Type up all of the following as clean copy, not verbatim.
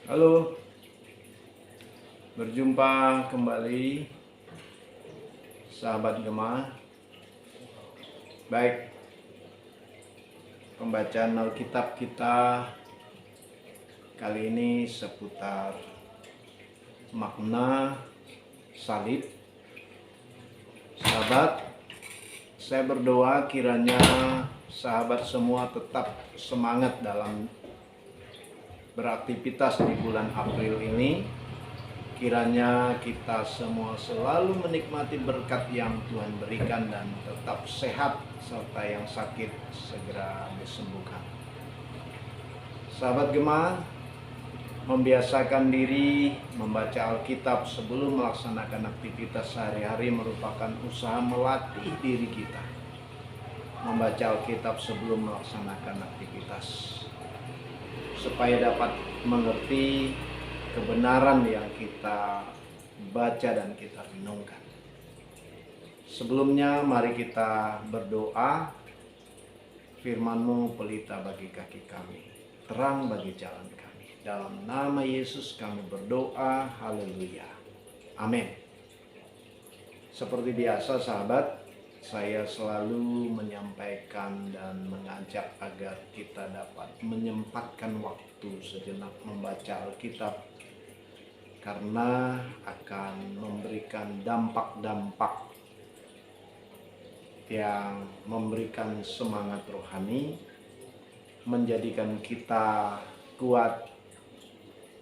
Halo, berjumpa kembali sahabat Gema. Baik, pembacaan Alkitab kita kali ini seputar makna salib. Sahabat, saya berdoa kiranya sahabat semua tetap semangat dalam beraktivitas di bulan April ini. Kiranya kita semua selalu menikmati berkat yang Tuhan berikan dan tetap sehat, serta yang sakit segera disembuhkan. Sahabat Gema, membiasakan diri membaca Alkitab sebelum melaksanakan aktivitas sehari-hari merupakan usaha melatih diri kita membaca Alkitab sebelum melaksanakan aktivitas, supaya dapat mengerti kebenaran yang kita baca dan kita renungkan. Sebelumnya mari kita berdoa. Firman-Mu pelita bagi kaki kami, terang bagi jalan kami. Dalam nama Yesus kami berdoa, haleluya, amin. Seperti biasa sahabat, saya selalu menyampaikan dan mengajak agar kita dapat menyempatkan waktu sejenak membaca Alkitab, karena akan memberikan dampak-dampak yang memberikan semangat rohani, menjadikan kita kuat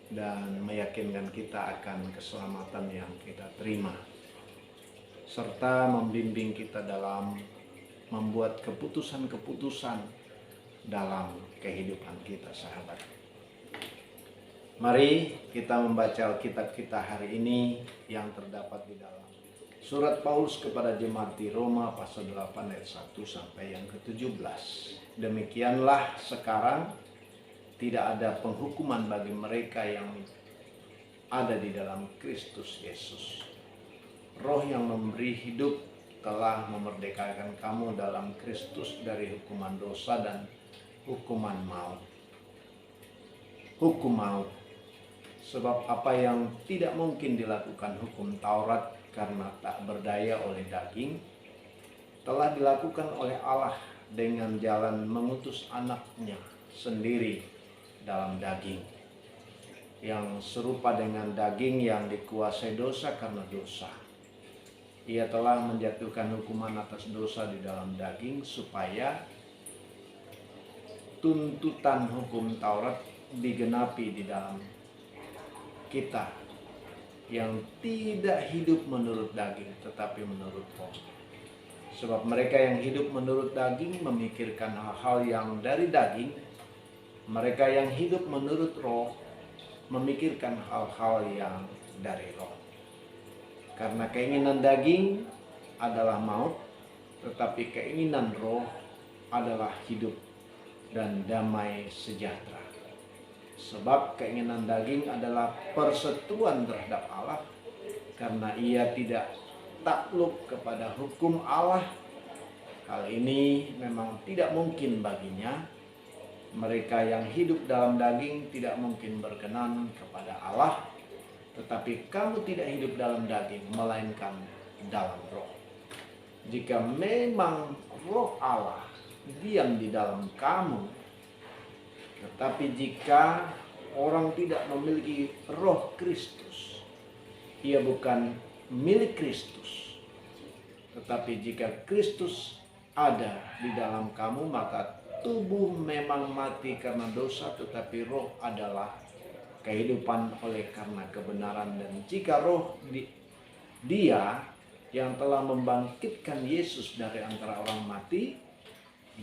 dan meyakinkan kita akan keselamatan yang kita terima, serta membimbing kita dalam membuat keputusan-keputusan dalam kehidupan kita sahabat. Mari kita membaca Alkitab kita hari ini yang terdapat di dalam Surat Paulus kepada jemaat di Roma pasal 8 ayat 1 sampai yang ke-17. Demikianlah sekarang tidak ada penghukuman bagi mereka yang ada di dalam Kristus Yesus. Roh yang memberi hidup telah memerdekakan kamu dalam Kristus dari hukuman dosa dan hukuman maut. Hukum maut. Sebab apa yang tidak mungkin dilakukan hukum Taurat karena tak berdaya oleh daging, telah dilakukan oleh Allah dengan jalan mengutus anaknya sendiri dalam daging, yang serupa dengan daging yang dikuasai dosa karena dosa. Ia telah menjatuhkan hukuman atas dosa di dalam daging, supaya tuntutan hukum Taurat digenapi di dalam kita yang tidak hidup menurut daging tetapi menurut roh. Sebab mereka yang hidup menurut daging memikirkan hal-hal yang dari daging, mereka yang hidup menurut roh memikirkan hal-hal yang dari roh. Karena keinginan daging adalah maut, tetapi keinginan roh adalah hidup dan damai sejahtera. Sebab keinginan daging adalah perseteruan terhadap Allah, karena ia tidak takluk kepada hukum Allah. Hal ini memang tidak mungkin baginya. Mereka yang hidup dalam daging tidak mungkin berkenan kepada Allah. Tetapi kamu tidak hidup dalam daging, melainkan dalam roh. Jika memang roh Allah diam di dalam kamu, tetapi jika orang tidak memiliki roh Kristus, ia bukan milik Kristus. Tetapi jika Kristus ada di dalam kamu, maka tubuh memang mati karena dosa, tetapi roh adalah kehidupan oleh karena kebenaran. Dan jika roh dia yang telah membangkitkan Yesus dari antara orang mati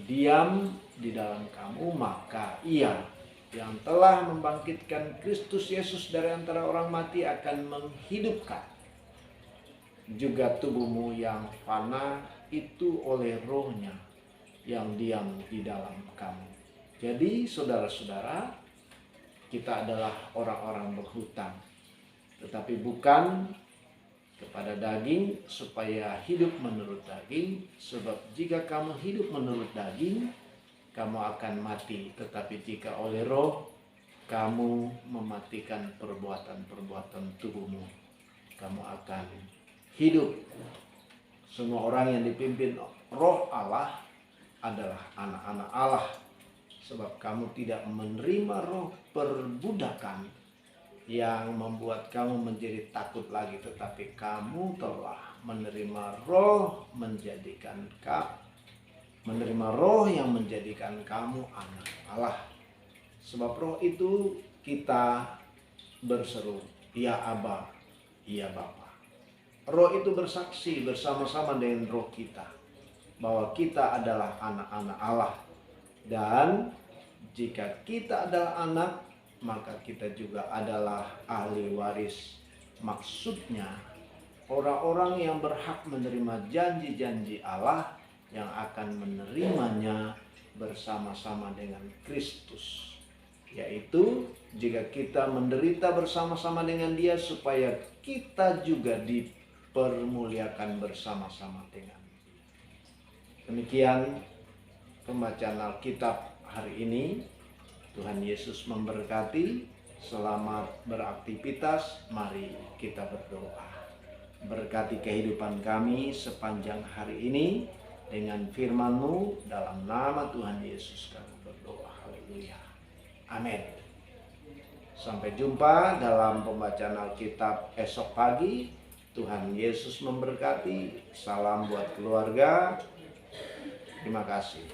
diam di dalam kamu, maka ia yang telah membangkitkan Kristus Yesus dari antara orang mati akan menghidupkan juga tubuhmu yang fana itu oleh rohnya yang diam di dalam kamu. Jadi saudara-saudara, kita adalah orang-orang berhutang, tetapi bukan kepada daging supaya hidup menurut daging. Sebab jika kamu hidup menurut daging, kamu akan mati. Tetapi jika oleh roh, kamu mematikan perbuatan-perbuatan tubuhmu. Kamu akan hidup. Semua orang yang dipimpin Roh Allah adalah anak-anak Allah. Sebab kamu tidak menerima roh perbudakan yang membuat kamu menjadi takut lagi, tetapi kamu telah menerima roh yang menjadikan kamu anak Allah. Sebab roh itu kita berseru, ya Aba, ya Bapa. Roh itu bersaksi bersama-sama dengan roh kita bahwa kita adalah anak-anak Allah. Dan jika kita adalah anak, maka kita juga adalah ahli waris. Maksudnya orang-orang yang berhak menerima janji-janji Allah yang akan menerimanya bersama-sama dengan Kristus. Yaitu jika kita menderita bersama-sama dengan Dia, supaya kita juga dipermuliakan bersama-sama dengan Dia. Demikian pembacaan Alkitab hari ini. Tuhan Yesus memberkati. Selamat beraktivitas. Mari kita berdoa. Berkati kehidupan kami sepanjang hari ini dengan firman-Mu. Dalam nama Tuhan Yesus kami berdoa. Haleluya. Amin. Sampai jumpa dalam pembacaan Alkitab esok pagi. Tuhan Yesus memberkati. Salam buat keluarga. Terima kasih.